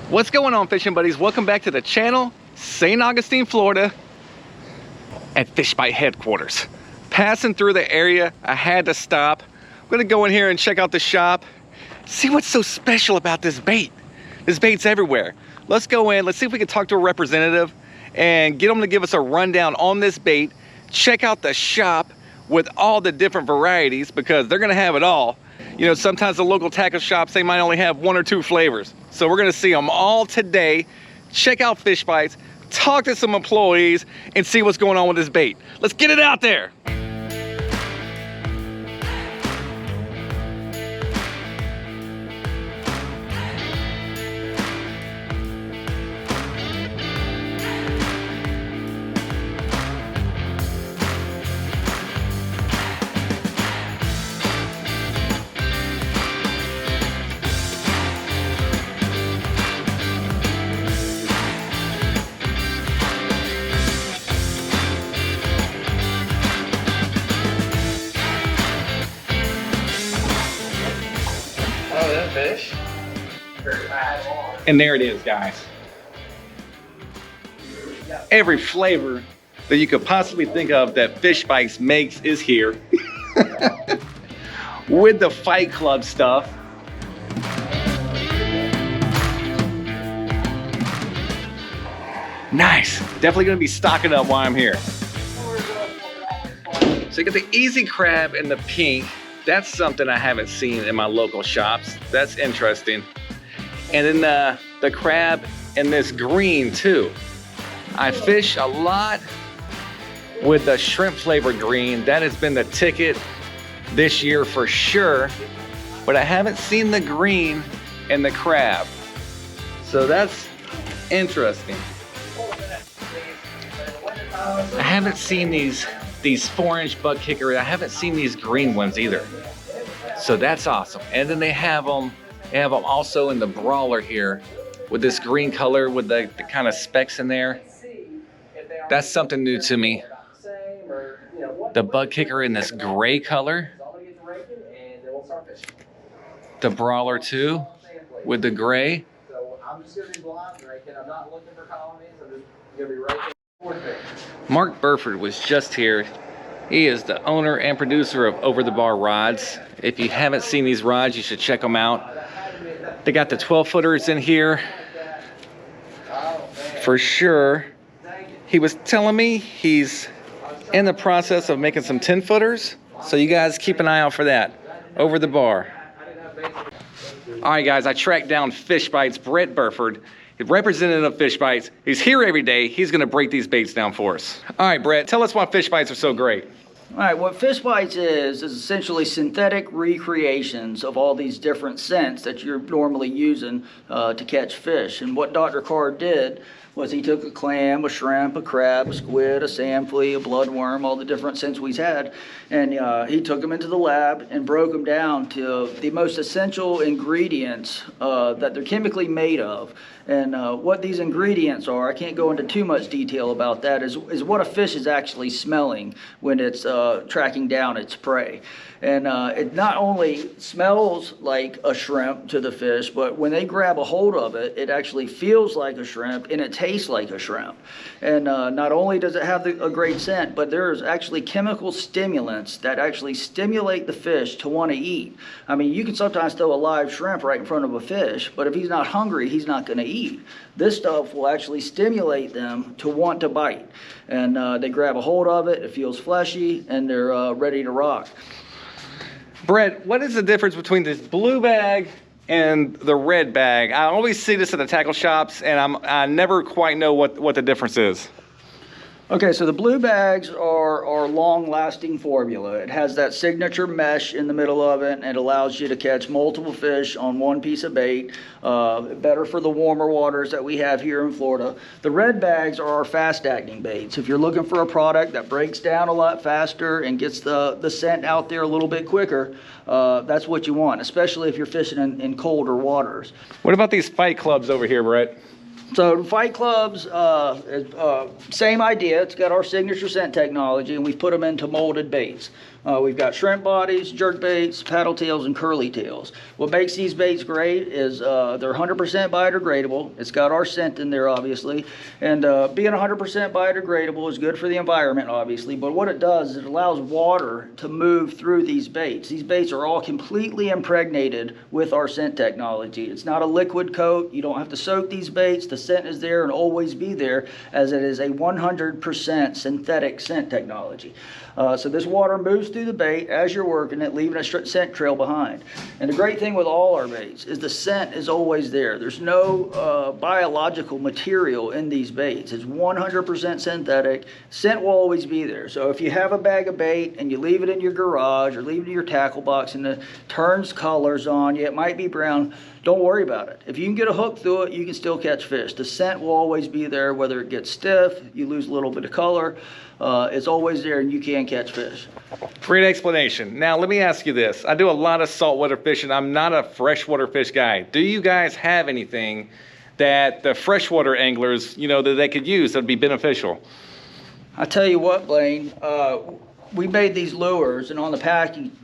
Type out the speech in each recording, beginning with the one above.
What's going on, fishing buddies? Welcome back to the channel, St. Augustine, Florida, at Fishbites Headquarters. Passing through the area, I had to stop. I'm gonna go in here and check out the shop, see what's so special about this bait. This bait's everywhere. Let's go in, let's see if we can talk to a representative and get them to give us a rundown on this bait, check out the shop with all the different varieties because they're gonna have it all. You know, sometimes the local tackle shops, they might only have one or two flavors. So we're gonna see them all today, check out Fishbites, talk to some employees, and see what's going on with this bait. Let's get it out there. Fish. And there it is, guys. Every flavor that you could possibly think of that Fishbites makes is here. With the Fight Club stuff. Nice. Definitely gonna be stocking up while I'm here. So you got the Easy Crab in the pink. That's something I haven't seen in my local shops. That's interesting. And then the crab in this green too. I fish a lot with the shrimp flavored green. That has been the ticket this year for sure. But I haven't seen the green in the crab. So that's interesting. I haven't seen these 4-inch bug kicker. I haven't seen these green ones either. So that's awesome. And then they have them also in the brawler here with this green color with the kind of specks in there. That's something new to me. The bug kicker in this gray color. The brawler too with the gray. Mark Burford was just here. He is the owner and producer of Over the Bar Rods. If you haven't seen these rods, you should check them out. They got the 12-footers in here for sure. He was telling me he's in the process of making some 10-footers. So you guys keep an eye out for that. Over the Bar. All right, guys, I tracked down Fishbites, Brett Burford, representative of Fishbites. He's here every day. He's gonna break these baits down for us. All right, Brett, tell us why Fishbites are so great. All right, what Fishbites is essentially synthetic recreations of all these different scents that you're normally using to catch fish. And what Dr. Carr did was he took a clam, a shrimp, a crab, a squid, a sand flea, a bloodworm, all the different scents we've had, and he took them into the lab and broke them down to the most essential ingredients that they're chemically made of. And what these ingredients are, I can't go into too much detail about that, is what a fish is actually smelling when it's tracking down its prey. And it not only smells like a shrimp to the fish, but when they grab a hold of it, it actually feels like a shrimp and it tastes like a shrimp. And not only does it have a great scent, but there's actually chemical stimulants that actually stimulate the fish to want to eat. I mean, you can sometimes throw a live shrimp right in front of a fish, but if he's not hungry, he's not going to eat. This stuff will actually stimulate them to want to bite. And they grab a hold of it, it feels fleshy, and they're ready to rock. Brett, what is the difference between this blue bag and the red bag? I always see this at the tackle shops, and I never quite know what the difference is. Okay, so the blue bags are long-lasting formula. It has that signature mesh in the middle of it, and it allows you to catch multiple fish on one piece of bait. Better for the warmer waters that we have here in Florida. The red bags are our fast-acting baits. If you're looking for a product that breaks down a lot faster and gets the scent out there a little bit quicker, that's what you want, especially if you're fishing in colder waters. What about these Fight Clubs over here, Brett? So Fight Clubs, same idea. It's got our signature scent technology, and we've put them into molded baits. We've got shrimp bodies, jerk baits, paddle tails, and curly tails. What makes these baits great is they're 100% biodegradable. It's got our scent in there, obviously. And being 100% biodegradable is good for the environment, obviously. But what it does is it allows water to move through these baits. These baits are all completely impregnated with our scent technology. It's not a liquid coat. You don't have to soak these baits. The scent is there and always be there, as it is a 100% synthetic scent technology. So this water moves through the bait as you're working it, leaving a scent trail behind. And the great thing with all our baits is the scent is always there. There's no biological material in these baits. It's 100% synthetic. Scent will always be there. So if you have a bag of bait and you leave it in your garage or leave it in your tackle box and it turns colors on you, it might be brown, don't worry about it. If you can get a hook through it, you can still catch fish. The scent will always be there, whether it gets stiff, you lose a little bit of color. It's always there and you can catch fish. Great explanation. Now, let me ask you this. I do a lot of saltwater fishing. I'm not a freshwater fish guy. Do you guys have anything that the freshwater anglers, that they could use that would be beneficial? I tell you what, Blaine, we made these lures, and on the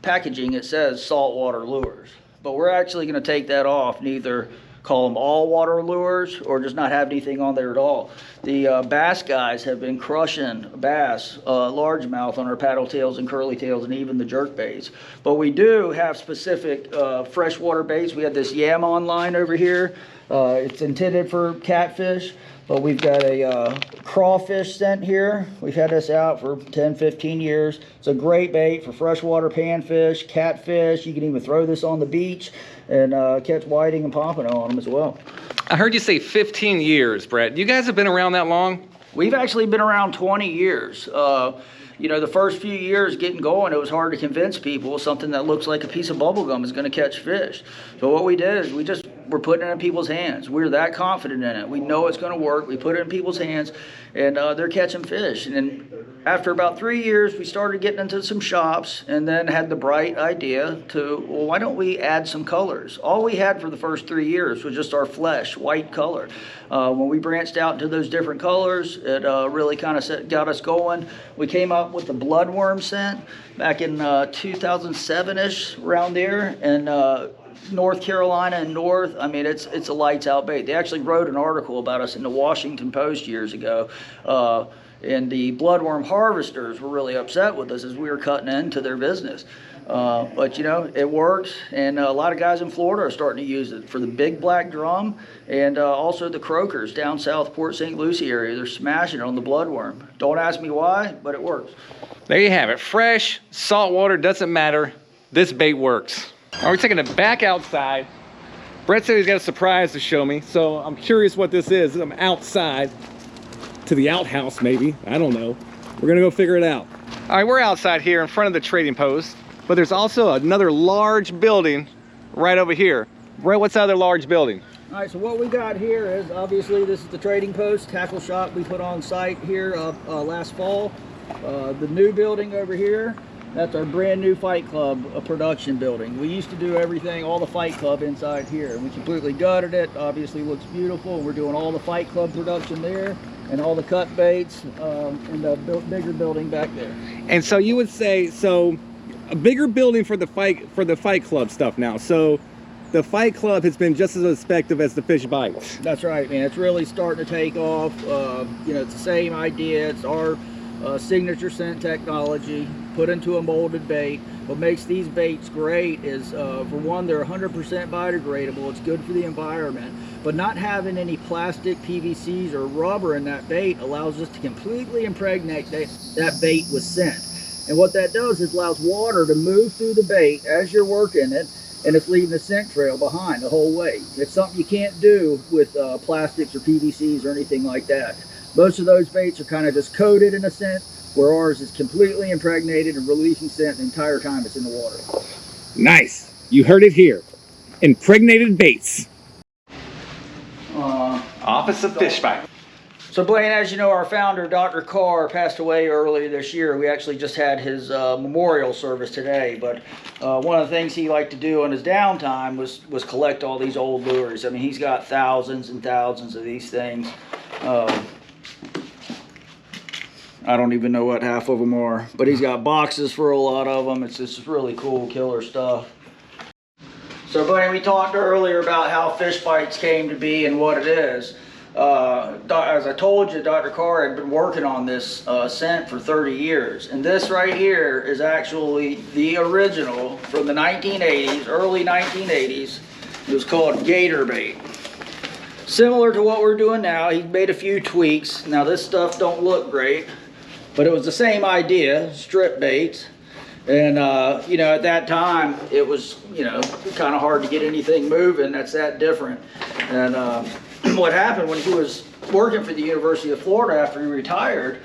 packaging it says saltwater lures. But we're actually going to take that off and either call them all water lures or just not have anything on there at all. The bass guys have been crushing bass, largemouth on our paddle tails and curly tails and even the jerk baits. But we do have specific freshwater baits. We have this Yam line over here. It's intended for catfish. But we've got a crawfish scent here. We've had this out for 10, 15 years. It's a great bait for freshwater panfish, catfish. You can even throw this on the beach and catch whiting and pompano on them as well. I heard you say 15 years, Brett. You guys have been around that long? We've actually been around 20 years. The first few years getting going, it was hard to convince people something that looks like a piece of bubble gum is going to catch fish. So what we did is we're putting it in people's hands. We're that confident in it. We know it's going to work. We put it in people's hands, and they're catching fish. And then after about 3 years, we started getting into some shops and then had the bright idea to, well, why don't we add some colors? All we had for the first 3 years was just our flesh, white color. When we branched out into those different colors, it really kind of got us going. We came up with the bloodworm scent back in 2007-ish, around there, and North Carolina and North. I mean, it's a lights out bait. They actually wrote an article about us in the Washington Post years ago. And the bloodworm harvesters were really upset with us as we were cutting into their business. But it works, and a lot of guys in Florida are starting to use it for the big black drum, and also the croakers down south Port St. Lucie area. They're smashing it on the bloodworm. Don't ask me why, but it works. There you have it. Fresh, saltwater, doesn't matter. This bait works. All right, we're taking it back outside. Brett said he's got a surprise to show me, so I'm curious what this is. I'm outside to the outhouse, maybe. I don't know. We're gonna go figure it out. All right, we're outside here in front of the trading post, but there's also another large building right over here. Brett, what's the other large building? All right, so what we got here is, obviously, this is the trading post, tackle shop we put on site here last fall. The new building over here, that's our brand new Fight Club production building. We used to do everything, all the Fight Club inside here. We completely gutted it. Obviously looks beautiful. We're doing all the Fight Club production there and all the cut baits in the bigger building back there. And so you would say, so a bigger building for the Fight Club stuff now. So the Fight Club has been just as effective as the Fishbites. That's right, man. It's really starting to take off. It's the same idea. It's our signature scent technology put into a molded bait. What makes these baits great is, for one, they're 100% biodegradable. It's good for the environment. But not having any plastic, PVCs, or rubber in that bait allows us to completely impregnate that bait with scent. And what that does is allows water to move through the bait as you're working it, and it's leaving a scent trail behind the whole way. It's something you can't do with plastics or PVCs or anything like that. Most of those baits are kind of just coated in a scent, where ours is completely impregnated and releasing scent the entire time it's in the water. Nice. You heard it here. Impregnated baits. Office of Fishbite. So Blaine, as you know, our founder, Dr. Carr, passed away earlier this year. We actually just had his memorial service today. But one of the things he liked to do in his downtime was collect all these old lures. I mean, he's got thousands and thousands of these things. I don't even know what half of them are, but he's got boxes for a lot of them. It's just really cool, killer stuff. So, buddy, we talked earlier about how Fishbites came to be and what it is. As I told you, Dr. Carr had been working on this scent for 30 years. And this right here is actually the original from the 1980s, early 1980s. It was called gator bait. Similar to what we're doing now, he made a few tweaks. Now this stuff don't look great, but it was the same idea, strip baits. And you know, at that time, it was, you know, kind of hard to get anything moving. That's that different. And what happened when he was working for the University of Florida after he retired,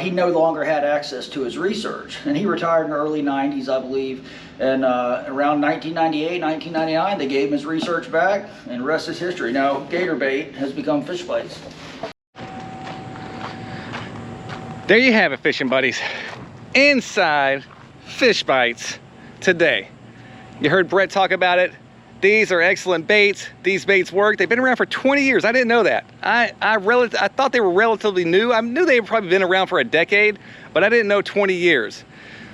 he no longer had access to his research. And he retired in the early 90s, I believe. And around 1998, 1999, they gave him his research back, and the rest is history. Now, gator bait has become Fishbites. There you have it, fishing buddies. Inside Fishbites today. You heard Brett talk about it. These are excellent baits. These baits work. They've been around for 20 years. I didn't know that. I thought they were relatively new. I knew they've probably been around for a decade, but I didn't know 20 years.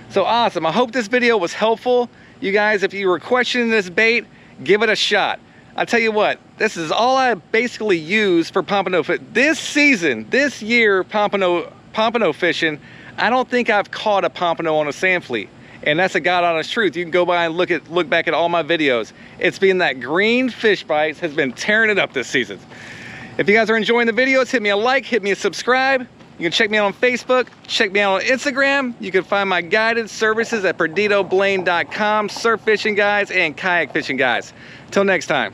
So awesome. I hope this video was helpful. You guys, if you were questioning this bait, give it a shot. I'll tell you what, this is all I basically use for pompano fish. This season, this year, pompano fishing, I don't think I've caught a pompano on a sand fleet. And that's a God honest truth. You can go by and look back at all my videos. It's been that green Fishbites has been tearing it up this season. If you guys are enjoying the videos, hit me a like, hit me a subscribe. You can check me out on Facebook, check me out on Instagram. You can find my guided services at perditoblaine.com, surf fishing guides and kayak fishing guides. Till next time.